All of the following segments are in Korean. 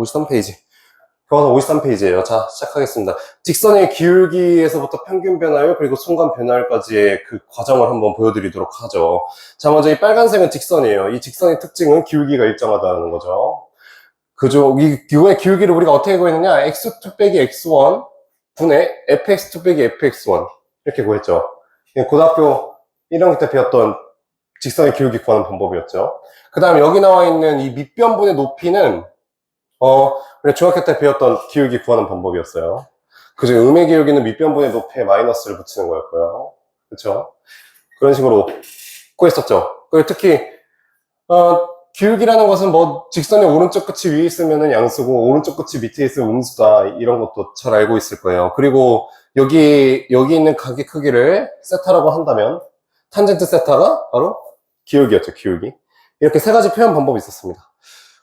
53페이지. 교과서 53페이지예요. 자, 시작하겠습니다. 직선의 기울기에서부터 평균 변화율 그리고 순간 변화율까지의 그 과정을 한번 보여드리도록 하죠. 자, 먼저 이 빨간색은 직선이에요. 이 직선의 특징은 기울기가 일정하다는 거죠. 그죠? 이 기울기를 우리가 어떻게 구했느냐? x2 빼기 x1 분의 fx2 빼기 fx1 이렇게 구했죠. 고등학교 1학년 때 배웠던 직선의 기울기 구하는 방법이었죠. 그 다음에 여기 나와 있는 이 밑변분의 높이는 우리가 중학교 때 배웠던 기울기 구하는 방법이었어요. 그죠? 음의 기울기는 밑변분의 높이에 마이너스를 붙이는 거였고요. 그쵸? 그런 식으로 구했었죠. 그리고 특히 기울기라는 것은 뭐 직선의 오른쪽 끝이 위에 있으면 양수고 오른쪽 끝이 밑에 있으면 음수다 이런 것도 잘 알고 있을 거예요. 그리고 여기 있는 각의 크기를 세타라고 한다면 탄젠트 세타가 바로 기울기였죠. 기울기. 이렇게 세 가지 표현 방법이 있었습니다.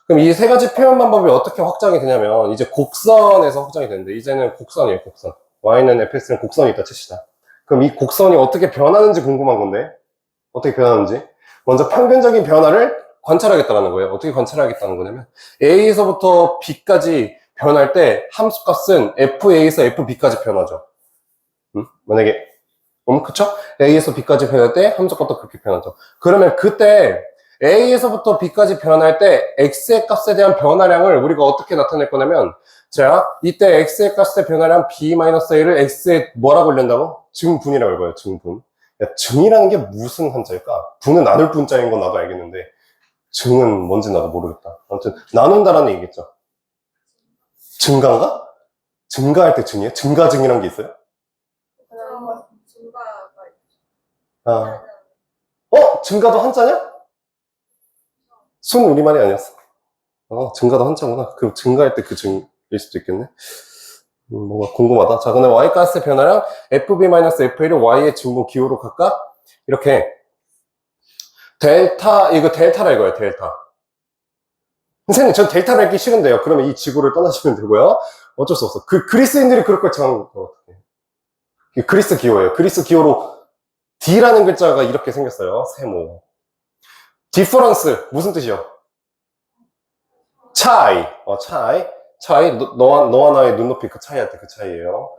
그럼 이 세 가지 표현 방법이 어떻게 확장이 되냐면 이제 곡선에서 확장이 되는데 이제는 곡선이에요. 곡선. y는 fx는 곡선이 있다 칩시다. 그럼 이 곡선이 어떻게 변하는지 궁금한 건데 어떻게 변하는지 먼저 평균적인 변화를 관찰하겠다는 거예요. 어떻게 관찰하겠다는 거냐면 a에서부터 b까지 변할 때 함수값은 fa에서 fb까지 변하죠. 만약에 그쵸? a에서 b까지 변할 때 함수값도 그렇게 변하죠. 그러면 그때 a에서부터 b까지 변할 때 x의 값에 대한 변화량을 우리가 어떻게 나타낼 거냐면 자, 이때 x의 값의 변화량 b-a를 x에 뭐라고 읽는다고? 증분이라고 읽어요. 증분. 야, 증이라는 게 무슨 한자일까? 분은 나눌 분자인 건 나도 알겠는데 증은 뭔지 나도 모르겠다. 아무튼 나눈다라는 얘기겠죠. 증가인가? 증가할 때 증이에요? 증가증이란 게 있어요? 아. 증가도 한자냐? 순 우리말이 아니었어. 증가도 한자구나. 그럼 증가할 때 그 증일 수도 있겠네. 뭔가 궁금하다. 자, 근데 y값의 변화량 fb-fa를 y의 증분 기호로 각각 이렇게 델타, 이거 델타라 이거예요. 델타. 선생님, 전 델타를 읽기 싫은데요. 그러면 이 지구를 떠나시면 되고요. 어쩔 수 없어. 그리스인들이 그럴 걸 정한 것 같아요. 그리스 기호예요. 그리스 기호로 D라는 글자가 이렇게 생겼어요. 세모. 디퍼런스 무슨 뜻이요? 차이. 차이. 너와 나의 눈높이 그 차이 할 때 그 차이예요.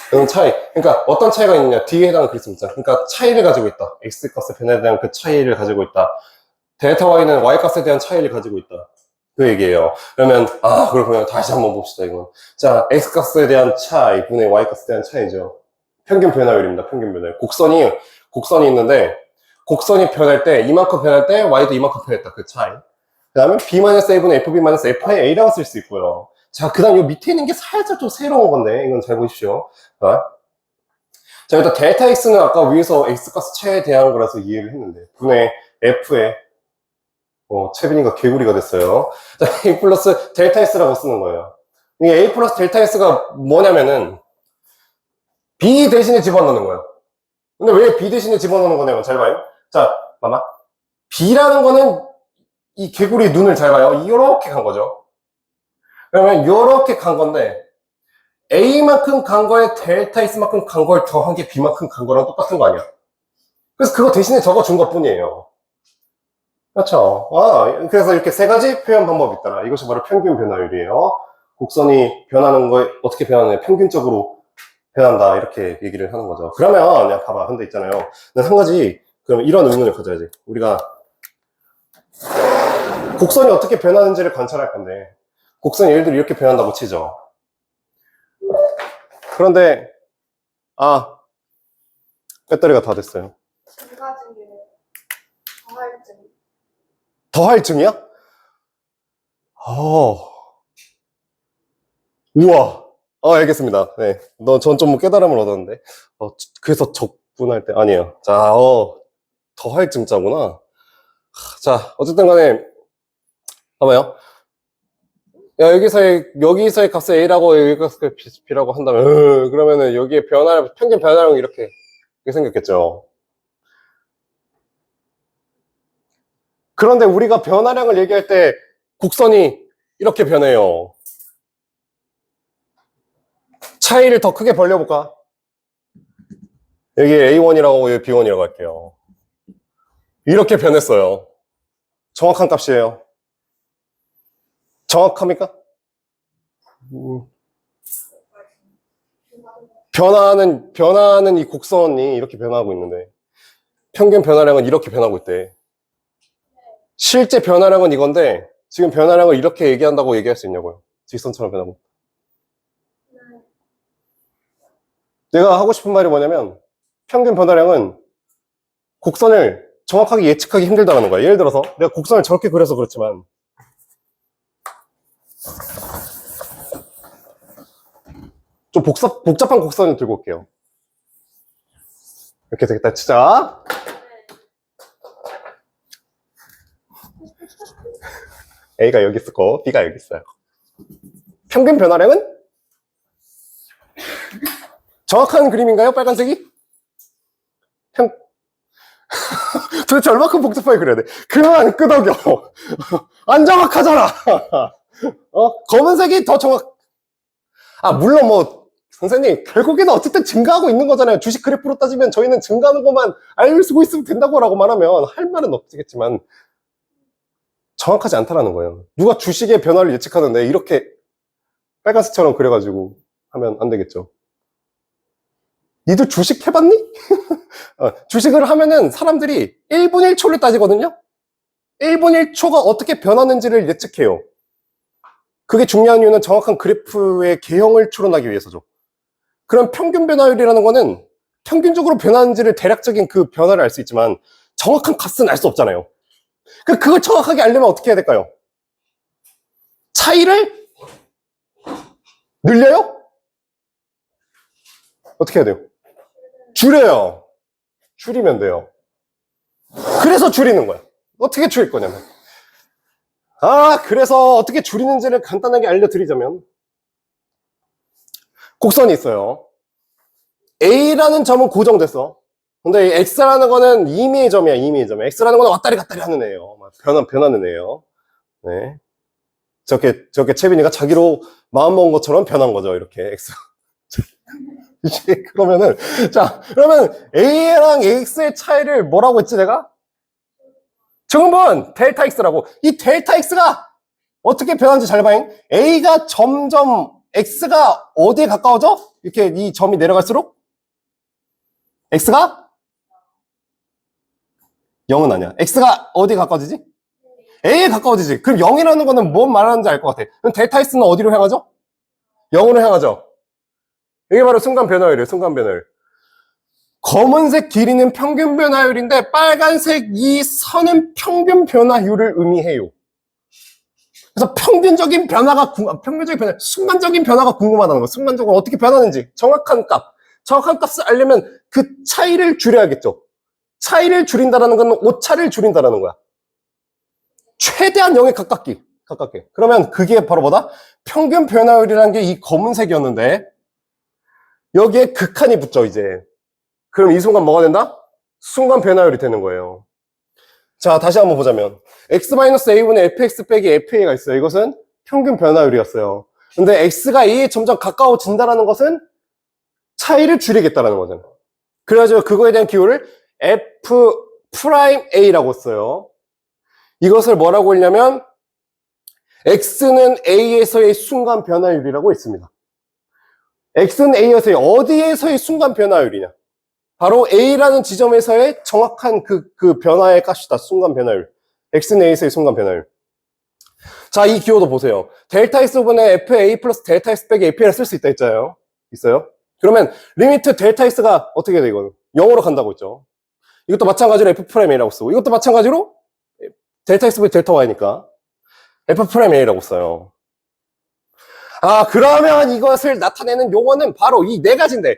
그런 차이. 그러니까 어떤 차이가 있느냐? D에 해당하는 그리스입니다. 그러니까 차이를 가지고 있다. X 값의 변화에 대한 그 차이를 가지고 있다. 델타 Y는 Y 값에 대한 차이를 가지고 있다. 그 얘기예요. 그러면 그렇군요. 다시 한번 봅시다, 이건. 자, X 값에 대한 차이 분의 Y 값에 대한 차이죠. 평균 변화율입니다. 평균 변화율. 곡선이 있는데 곡선이 변할 때 이만큼 변할 때 Y도 이만큼 변했다. 그 차이. 그 다음에 B-A분의 FB-F의 쓸 수 있고요. 자, 그 다음 요 밑에 있는 게 살짝 좀 새로운 건데 이건 잘 보십시오. 자, 일단 델타 X는 아까 위에서 X 값 차이에 대한 거라서 이해를 했는데 분의 F의 채빈이가 개구리가 됐어요. 자, A 플러스 델타 S라고 쓰는 거예요. 이게 A 플러스 델타 S가 뭐냐면은 B 대신에 집어넣는 거예요. 근데 왜 B 대신에 집어넣는 거냐면 잘 봐요. 자, 봐봐. B라는 거는 이 개구리 눈을 잘 봐요. 이렇게 간 거죠. 그러면 이렇게 간 건데 A만큼 간 거에 델타 S만큼 간 걸 더한 게 B만큼 간 거랑 똑같은 거 아니야. 그래서 그거 대신에 적어준 것 뿐이에요. 그렇죠. 그래서 이렇게 세 가지 표현 방법이 있더라. 이것이 바로 평균 변화율이에요. 곡선이 변하는 거에 어떻게 변하느냐. 평균적으로 변한다. 이렇게 얘기를 하는 거죠. 그러면, 야, 봐봐. 근데 있잖아요. 난 한 가지, 그럼 이런 의문을 가져야지. 우리가 곡선이 어떻게 변하는지를 관찰할 건데, 곡선이 예를 들어 이렇게 변한다고 치죠. 그런데, 배터리가 다 됐어요. 더할 증이야? 우와. 알겠습니다. 네. 전 좀 깨달음을 얻었는데. 그래서 적분할 때, 아니에요. 자, 더할 증자구나. 자, 어쨌든 간에, 봐봐요. 야, 여기서의 값을 A라고, 여기 값을 B라고 한다면, 그러면은 여기에 평균 변화량이 이렇게 생겼겠죠. 그런데 우리가 변화량을 얘기할 때, 곡선이 이렇게 변해요. 차이를 더 크게 벌려볼까? 여기 A1이라고 여기 B1이라고 할게요. 이렇게 변했어요. 정확한 값이에요. 정확합니까? 변화하는 이 곡선이 이렇게 변화하고 있는데, 평균 변화량은 이렇게 변하고 있대. 실제 변화량은 이건데, 지금 변화량을 이렇게 얘기한다고 얘기할 수 있냐고요. 직선처럼 변하고. 내가 하고 싶은 말이 뭐냐면, 평균 변화량은 곡선을 정확하게 예측하기 힘들다는 거야. 예를 들어서, 내가 곡선을 저렇게 그려서 그렇지만, 좀 복잡한 곡선을 들고 올게요. 이렇게 되겠다. 치자. A가 여기 있고 B가 여기 있어요. 평균 변화량은? 정확한 그림인가요? 빨간색이? 도대체 얼마큼 복잡하게 그려야 돼? 그만 끄덕여. 안 정확하잖아. 검은색이 더 물론 선생님, 결국에는 어쨌든 증가하고 있는 거잖아요. 주식 그래프로 따지면 저희는 증가하는 것만 알고 쓰고 있으면 된다고 라고 말하면 할 말은 없겠지만, 정확하지 않다라는 거예요. 누가 주식의 변화를 예측하는데 이렇게 빨간색처럼 그려가지고 하면 안 되겠죠. 니들 주식 해봤니? 주식을 하면은 사람들이 1분 1초를 따지거든요? 1분 1초가 어떻게 변하는지를 예측해요. 그게 중요한 이유는 정확한 그래프의 개형을 추론하기 위해서죠. 그럼 평균 변화율이라는 거는 평균적으로 변하는지를 대략적인 그 변화를 알 수 있지만 정확한 값은 알 수 없잖아요. 그걸 정확하게 알려면 어떻게 해야 될까요? 차이를 늘려요? 어떻게 해야 돼요? 줄여요. 줄이면 돼요. 그래서 줄이는 거야. 어떻게 줄일 거냐면. 그래서 어떻게 줄이는지를 간단하게 알려드리자면, 곡선이 있어요. A라는 점은 고정됐어. 근데 X라는 거는 임의의 점이야, 임의의 점. X라는 거는 왔다리 갔다리 하는 애예요. 변하는 애예요. 네. 저렇게 채빈이가 자기로 마음먹은 것처럼 변한 거죠, 이렇게. X. 그러면 A랑 X의 차이를 뭐라고 했지, 내가? 증분, 델타 X라고. 이 델타 X가 어떻게 변하는지 잘 봐요. A가 점점, X가 어디에 가까워져? 이렇게 이 점이 내려갈수록? X가? 0은 아니야. X가 어디에 가까워지지? A에 가까워지지. 그럼 0이라는 거는 뭔 말하는지 알 것 같아. 그럼 델타 X는 어디로 향하죠? 0으로 향하죠. 이게 바로 순간 변화율이에요. 순간 변화율. 검은색 길이는 평균 변화율인데 빨간색 이 선은 평균 변화율을 의미해요. 그래서 평균적인 변화, 순간적인 변화가 궁금하다는 거예요. 순간적으로 어떻게 변하는지 정확한 값을 알려면 그 차이를 줄여야겠죠. 차이를 줄인다는 건 오차를 줄인다는 거야. 최대한 0에 가깝게. 그러면 그게 바로 뭐다? 평균 변화율이라는 게 이 검은색이었는데 여기에 극한이 붙죠, 이제. 그럼 이 순간 뭐가 된다? 순간 변화율이 되는 거예요. 자, 다시 한번 보자면 x-a분의 fx 빼기 fa가 있어요. 이것은 평균 변화율이었어요. 근데 x가 a에 점점 가까워진다는 것은 차이를 줄이겠다는 거잖아요. 그래가지고 그거에 대한 기호를 f'a라고 써요. 이것을 뭐라고 했냐면 x는 a에서의 순간 변화율이라고 했습니다. x는 a에서의 어디에서의 순간 변화율이냐? 바로 a라는 지점에서의 정확한 그 변화의 값이다. 순간 변화율. x는 a에서의 순간 변화율. 자, 이 기호도 보세요. 델타 x분의 fa 플러스 델타 x 빼기 a를 쓸 수 있다 했잖아요. 있어요? 그러면 리미트 델타 x가 어떻게 돼, 이거는? 0으로 간다고 했죠. 이것도 마찬가지로 f'a라고 쓰고, 이것도 마찬가지로 델타 x 분의 델타 y니까 f'a라고 써요. 그러면 이것을 나타내는 용어는 바로 이 네 가지인데,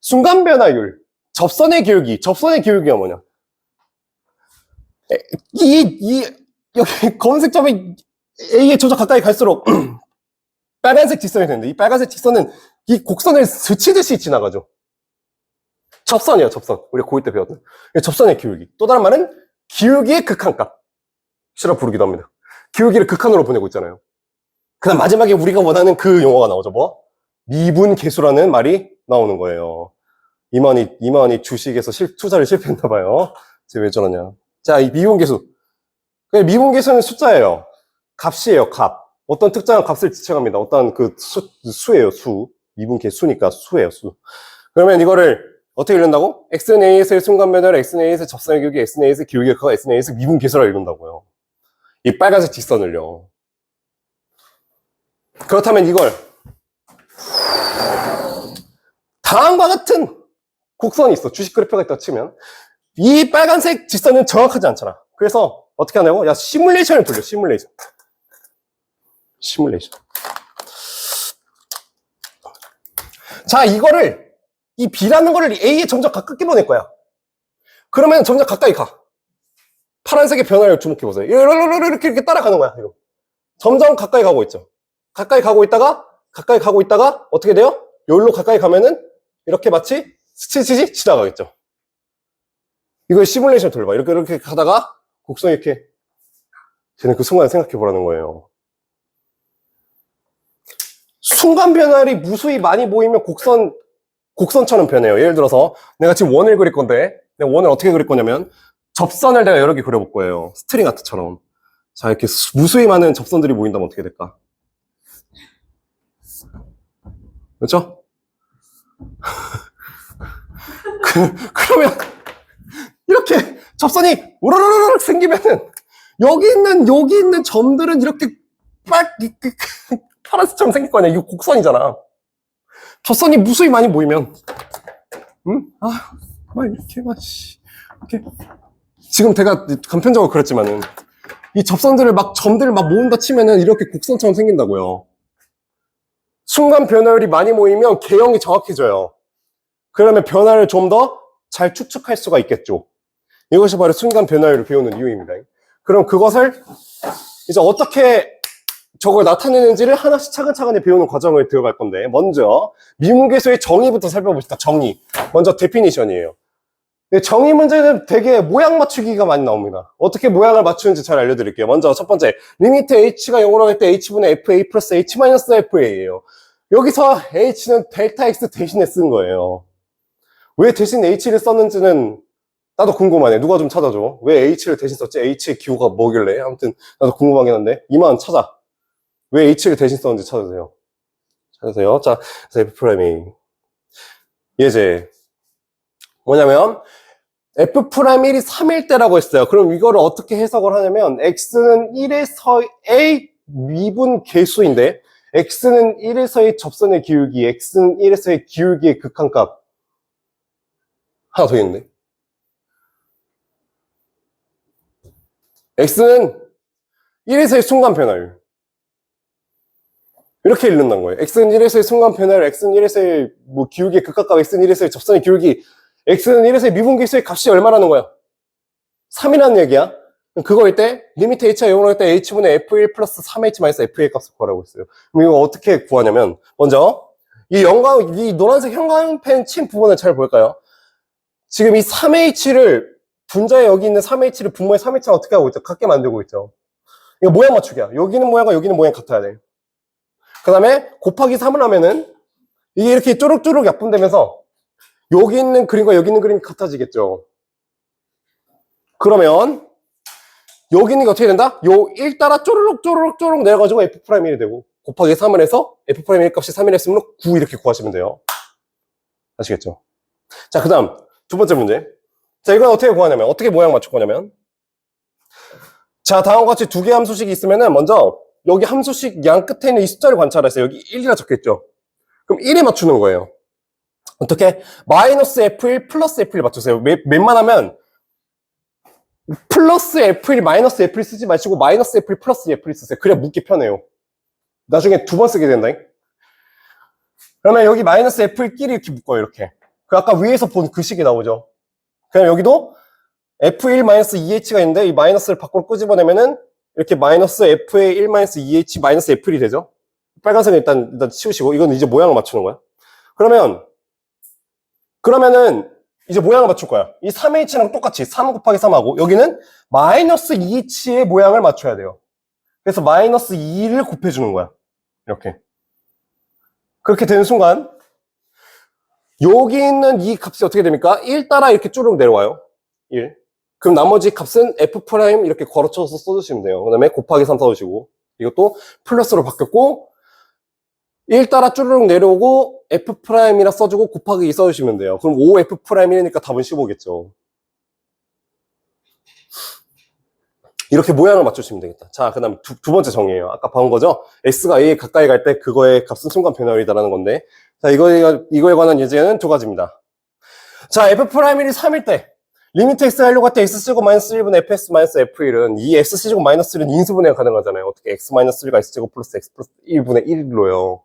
순간 변화율, 접선의 기울기가 뭐냐? 여기 검은색 점이 A에 점점 가까이 갈수록 빨간색 직선이 되는데, 이 빨간색 직선은 이 곡선을 스치듯이 지나가죠. 접선이에요, 접선. 우리가 고1 때 배웠던. 접선의 기울기. 또 다른 말은 기울기의 극한값. 시라 부르기도 합니다. 기울기를 극한으로 보내고 있잖아요. 그 다음 마지막에 우리가 원하는 그 용어가 나오죠. 뭐? 미분계수라는 말이 나오는 거예요. 이만희 주식에서 투자를 실패했나봐요. 쟤 왜 저러냐. 자, 이 미분계수. 미분계수는 숫자예요. 값이에요, 값. 어떤 특정한 값을 지칭합니다. 어떤 그 수예요, 수. 미분계 수니까 수예요, 수. 그러면 이거를 어떻게 읽는다고? x는 a에서의 순간 변화를 x는 a에서 접선의 기울기, x는 a에서 기울기가 커, x는 a에서 미분계수라 읽는다고요. 이 빨간색 직선을요. 그렇다면 이걸 다음과 같은 곡선이 있어. 주식 그래프가 있다고 치면 이 빨간색 직선은 정확하지 않잖아. 그래서 어떻게 하냐고? 야, 시뮬레이션을 돌려. 시뮬레이션. 자, 이거를 이 B라는 거를 A에 점점 가깝게 보낼 거야. 그러면 점점 가까이 가. 파란색의 변화를 주목해보세요. 이렇게 따라가는 거야. 이거. 점점 가까이 가고 있죠. 가까이 가고 있다가 어떻게 돼요? 여기로 가까이 가면은 이렇게 마치 스치듯이 지나가겠죠. 이걸 시뮬레이션 돌려봐. 이렇게 가다가 곡선이 이렇게 쟤는 그 순간을 생각해 보라는 거예요. 순간 변화를 무수히 많이 보이면 곡선처럼 변해요. 예를 들어서 내가 지금 원을 그릴 건데 내가 원을 어떻게 그릴 거냐면 접선을 내가 여러 개 그려볼 거예요. 스트링 아트처럼. 자, 이렇게 무수히 많은 접선들이 보인다면 어떻게 될까? 그렇죠? 그러면 이렇게 접선이 우르르르 생기면은 여기 있는 점들은 이렇게 파란색처럼 생길 거 아니야. 이거 곡선이잖아. 접선이 무수히 많이 보이면 이렇게 지금 제가 간편적으로 그랬지만은 이 접선들을 점들을 모은다 치면은 이렇게 곡선처럼 생긴다고요. 순간 변화율이 많이 모이면 개형이 정확해져요. 그러면 변화를 좀 더 잘 추측할 수가 있겠죠. 이것이 바로 순간 변화율을 배우는 이유입니다. 그럼 그것을 이제 어떻게 저걸 나타내는지를 하나씩 차근차근히 배우는 과정을 들어갈 건데, 먼저 미분계수의 정의부터 살펴봅시다. 정의. 먼저 데피니션이에요. 정의 문제는 되게 모양 맞추기가 많이 나옵니다. 어떻게 모양을 맞추는지 잘 알려드릴게요. 먼저 첫 번째, 리미트 h가 0으로 갈 때 h분의 fa 플러스 h 마이너스 fa예요. 여기서 h는 델타 x 대신에 쓴 거예요. 왜 대신 h를 썼는지는 나도 궁금하네. 누가 좀 찾아줘. 왜 h를 대신 썼지? h의 기호가 뭐길래? 아무튼 나도 궁금하긴 한데 이만 찾아. 왜 h를 대신 썼는지 찾으세요. 자, f'이 예제 뭐냐면 f'1이 3일 때라고 했어요. 그럼 이거를 어떻게 해석을 하냐면 x는 1에서의 미분 계수인데 x는 1에서의 접선의 기울기, x는 1에서의 기울기의 극한값. 하나 더 있는데 x는 1에서의 순간 변화율. 이렇게 읽는다는 거예요. x는 1에서의 순간 변화율, x는 1에서의 기울기의 극한값, x는 1에서의 접선의 기울기, x는 1에서의 미분계수의 값이 얼마라는 거야? 3이라는 얘기야. 그거일 때 리미트 h가 0으로 할 때 h분의 f1 플러스 3h 마이너스 f의 값을 구하라고 했어요. 그럼 이거 어떻게 구하냐면 먼저 이 노란색 형광펜 친 부분을 잘 볼까요? 지금 이 3h를 분자에 여기 있는 3h를 분모의 3h랑 어떻게 하고 있죠? 같게 만들고 있죠. 이거 모양 맞추기야. 여기는 모양과 여기는 모양 같아야 돼. 그 다음에 곱하기 3을 하면은 이게 이렇게 쪼록쪼록 약분되면서 여기 있는 그림과 여기 있는 그림이 같아지겠죠. 그러면 여기 있는 게 어떻게 된다? 요 1 따라 쪼르륵 내려가지고 F'1이 되고 곱하기 3을 해서 F'1 값이 3이 했으면 9 이렇게 구하시면 돼요. 아시겠죠? 자, 그 다음 두 번째 문제. 자, 이건 어떻게 구하냐면 어떻게 모양 맞출 거냐면 자, 다음과 같이 두 개의 함수식이 있으면은 먼저 여기 함수식 양 끝에 있는 이 숫자를 관찰하세요. 여기 1이라 적혀있죠? 그럼 1에 맞추는 거예요. 어떻게? 마이너스 F1 플러스 F1 맞추세요. 웬만하면 플러스 F1 마이너스 F1 쓰지 마시고 마이너스 F1 플러스 F1 쓰세요. 그래야 묻기 편해요. 나중에 두 번 쓰게 된다. 그러면 여기 마이너스 F1끼리 이렇게 묶어요. 이렇게. 그 아까 위에서 본 그 식이 나오죠. 그냥 여기도 F1 마이너스 2H가 있는데 이 마이너스를 밖으로 끄집어내면은 이렇게 마이너스 F의 1 마이너스 2H 마이너스 F1이 되죠. 빨간색은 일단 치우시고 이건 이제 모양을 맞추는 거야. 그러면은 이제 모양을 맞출 거야. 이 3H랑 똑같이 3 곱하기 3하고 여기는 마이너스 2H의 모양을 맞춰야 돼요. 그래서 마이너스 2를 곱해주는 거야. 이렇게. 그렇게 되는 순간 여기 있는 이 값이 어떻게 됩니까? 1 따라 이렇게 쭈룩 내려와요. 1. 그럼 나머지 값은 F' 이렇게 걸어쳐서 써주시면 돼요. 그 다음에 곱하기 3 써주시고 이것도 플러스로 바뀌었고 1 따라 쭈르륵 내려오고 F'이라 써주고 곱하기 2 써주시면 돼요. 그럼 5F'이니까 답은 15겠죠. 이렇게 모양을 맞추시면 되겠다. 자, 그 다음 두 번째 정의예요. 아까 봐온 거죠? X가 A에 가까이 갈 때 그거의 값은 순간 변화율이다라는 건데. 자, 이거에 관한 예제는 두 가지입니다. 자, F'이 3일 때, 리미트 X 하려고 할 때 X제곱 마이너스 1분의 Fx 마이너스 F1은 이 X제곱 마이너스 1은 인수분해가 가능하잖아요. 어떻게 X 마이너스 1과 X제곱 플러스 X 플러스 1분의 1로요.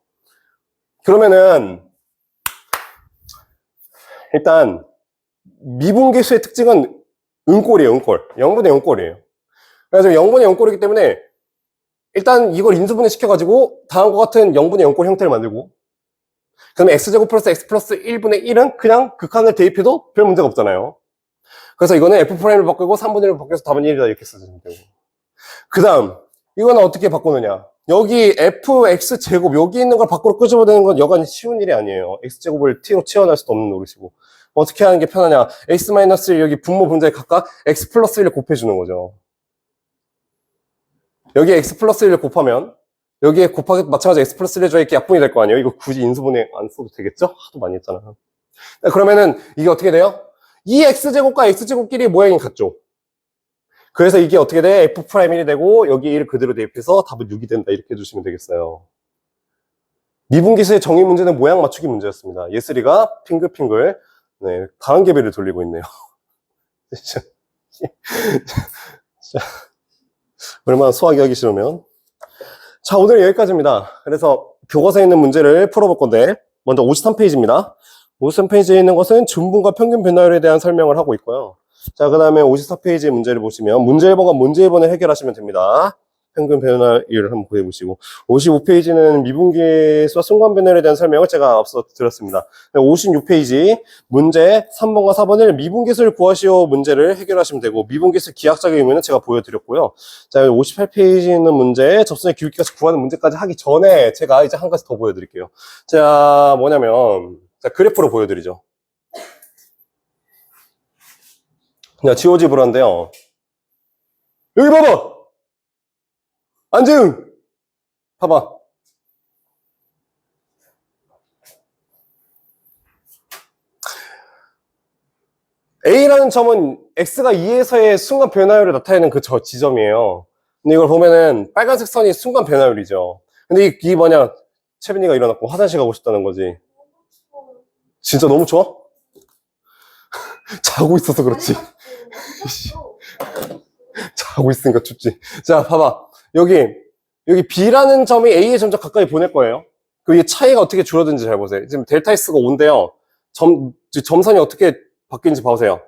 그러면은, 일단, 미분계수의 특징은 은꼴이에요, 은꼴. 0분의 0꼴이에요. 그래서 0분의 0꼴이기 때문에 일단 이걸 인수분해 시켜가지고 다음과 같은 0분의 0꼴 형태를 만들고 그다음에 x제곱 플러스 x 플러스 1분의 1은 그냥 극한을 대입해도 별 문제가 없잖아요. 그래서 이거는 f'을 바꾸고 3분의 1을 바꿔서 답은 1이다 이렇게 쓰시면 되고 그 다음 이거는 어떻게 바꾸느냐 여기 fx제곱 여기 있는 걸 밖으로 끄집어내는 건 여간 쉬운 일이 아니에요. x제곱을 t로 채워낼 수도 없는 노릇이고 어떻게 하는 게 편하냐 x-1 여기 분모 분자에 각각 x 플러스 1을 곱해주는 거죠. 여기에 x 플러스 1을 곱하면 여기에 곱하기 마찬가지 x 플러스 1을 줘야 이렇게 약분이 될 거 아니에요? 이거 굳이 인수분해 안 써도 되겠죠? 하도 많이 했잖아. 그러면은 이게 어떻게 돼요? 이 x제곱과 x제곱끼리 모양이 같죠? 그래서 이게 어떻게 돼? f'1이 되고 여기 1을 그대로 대입해서 답은 6이 된다 이렇게 해주시면 되겠어요. 미분기수의 정의 문제는 모양 맞추기 문제였습니다. 예슬이가 핑글핑글 네, 다한개비를 돌리고 있네요. 얼마나 소화기 하기 싫으면. 자, 오늘 여기까지입니다. 그래서 교과서에 있는 문제를 풀어볼 건데, 먼저 53페이지입니다. 53페이지에 있는 것은 준분과 평균 변화율에 대한 설명을 하고 있고요. 자, 그 다음에 54페이지의 문제를 보시면, 문제 1번과 문제 2번을 해결하시면 됩니다. 평균 변화율을 한번 구해보시고 55페이지는 미분계수와 순간 변화율에 대한 설명을 제가 앞서 드렸습니다. 56페이지 문제 3번과 4번을 미분계수를 구하시오 문제를 해결하시면 되고 미분계수 기하학적인 의미는 제가 보여드렸고요. 자 58페이지에 있는 문제 접선의 기울기까지 구하는 문제까지 하기 전에 제가 이제 한 가지 더 보여드릴게요. 자 뭐냐면 자 그래프로 보여드리죠. 자 GOG 불화인데요. 여기 봐봐. 안재응! 봐봐. A라는 점은 X가 2에서의 순간 변화율을 나타내는 그 지점이에요. 근데 이걸 보면은 빨간색 선이 순간 변화율이죠. 근데 이게 뭐냐, 채빈이가 일어났고 화장실 가고 싶다는 거지. 진짜 너무 좋아? 자고 있어서 그렇지. 자고 있으니까 춥지. 자, 봐봐. 여기 B라는 점이 A에 점점 가까이 보낼 거예요. 그 차이가 어떻게 줄어드는지 잘 보세요. 지금 델타 S가 5인데요. 점선이 어떻게 바뀌는지 봐보세요.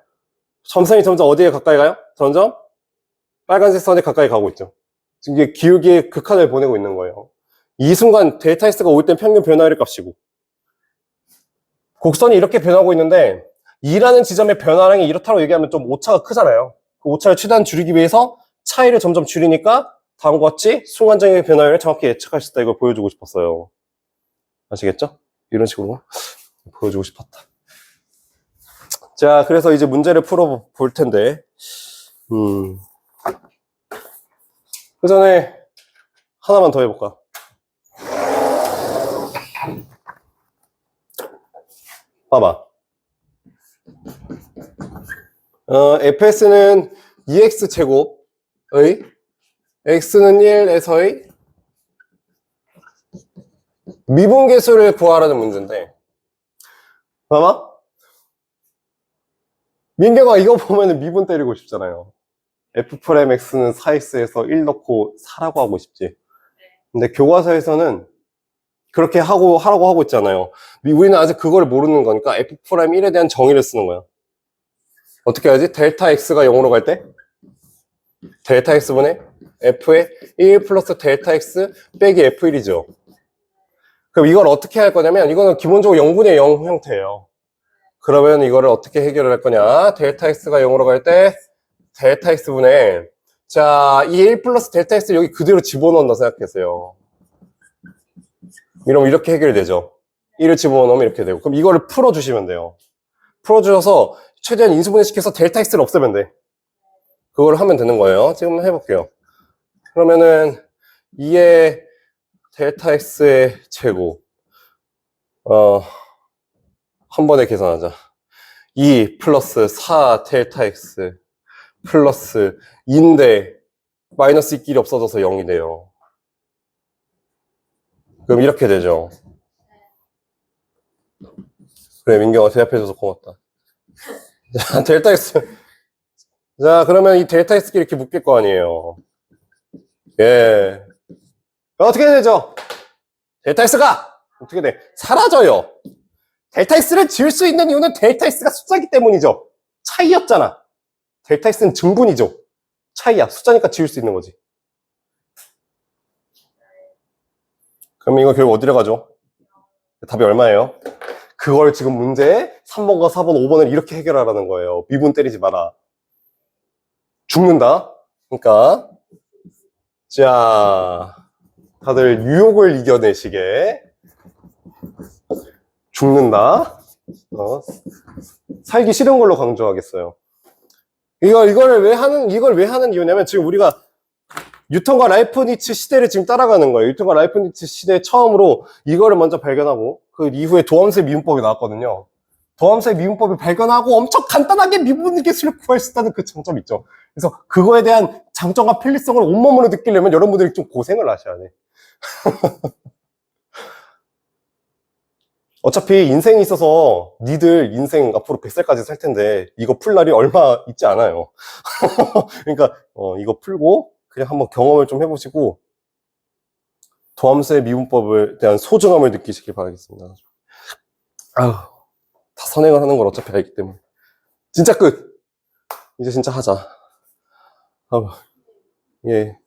점선이 점점 어디에 가까이 가요? 점점 빨간색 선에 가까이 가고 있죠. 지금 이게 기울기의 극한을 보내고 있는 거예요. 이 순간 델타 S가 5일 땐 평균 변화율의 값이고 곡선이 이렇게 변하고 있는데 2라는 지점의 변화량이 이렇다고 얘기하면 좀 오차가 크잖아요. 그 오차를 최대한 줄이기 위해서 차이를 점점 줄이니까 다음과 같이 순간적인 변화율을 정확히 예측할 수 있다. 이걸 보여주고 싶었어요. 아시겠죠? 이런 식으로 보여주고 싶었다. 자, 그래서 이제 문제를 풀어볼 텐데 그 전에 하나만 더 해볼까? 봐봐. fs는 2x제곱의 x는 1에서의 미분계수를 구하라는 문제인데 봐봐. 민경아 이거 보면은 미분 때리고 싶잖아요. f'x는 4x에서 1 넣고 4라고 하고 싶지. 근데 교과서에서는 그렇게 하라고 하고 있잖아요. 우리는 아직 그걸 모르는 거니까 f'1에 대한 정의를 쓰는 거야. 어떻게 하지? 델타 x가 0으로 갈 때 델타 x분의 f의 1 플러스 델타 x 빼기 f1이죠. 그럼 이걸 어떻게 할 거냐면 이거는 기본적으로 0분의 0 형태예요. 그러면 이거를 어떻게 해결을 할 거냐? 델타 x가 0으로 갈 때 델타 x분의 자, 이 1 플러스 델타 x 여기 그대로 집어넣는다 생각하세요. 이러면 이렇게 해결이 되죠. 1을 집어넣으면 이렇게 되고 그럼 이거를 풀어주시면 돼요. 풀어주셔서 최대한 인수분해 시켜서 델타 x를 없애면 돼. 그걸 하면 되는 거예요. 지금 해볼게요. 그러면은 2의 델타 x의 제곱. 한 번에 계산하자. 2 플러스 4 델타 x 플러스 2인데 마이너스 2끼리 없어져서 0이네요. 그럼 이렇게 되죠. 그래, 민경아 대답해줘서 고맙다. 자, 델타 x. 자, 그러면 이 델타 x끼리 이렇게 묶일 거 아니에요. 예. 어떻게 되죠? 델타 x가 어떻게 돼? 사라져요. 델타 x를 지울 수 있는 이유는 델타 x가 숫자이기 때문이죠. 차이였잖아. 델타 x는 증분이죠. 차이야. 숫자니까 지울 수 있는 거지. 그럼 이거 결국 어디로 가죠? 답이 얼마예요? 그걸 지금 문제에 3번과 4번, 5번을 이렇게 해결하라는 거예요. 미분 때리지 마라. 죽는다. 그러니까 자, 다들 유혹을 이겨내시게. 죽는다. 살기 싫은 걸로 강조하겠어요. 이걸 왜 하는 이유냐면 지금 우리가 뉴턴과 라이프니츠 시대를 지금 따라가는 거예요. 뉴턴과 라이프니츠 시대 처음으로 이거를 먼저 발견하고 그 이후에 도함수의 미분법이 나왔거든요. 도함수의 미분법을 발견하고 엄청 간단하게 미분 계수를 구할 수 있다는 그 장점이 있죠. 그래서 그거에 대한 장점과 편리성을 온몸으로 느끼려면 여러분들이 좀 고생을 하셔야 돼. 어차피 인생이 있어서 니들 인생 앞으로 100살까지 살 텐데 이거 풀 날이 얼마 있지 않아요. 그러니까 이거 풀고 그냥 한번 경험을 좀 해보시고 도함수의 미분법에 대한 소중함을 느끼시길 바라겠습니다. 아휴, 다 선행을 하는 걸 어차피 알기 때문에 진짜 끝. 이제 진짜 하자. 아휴, 예.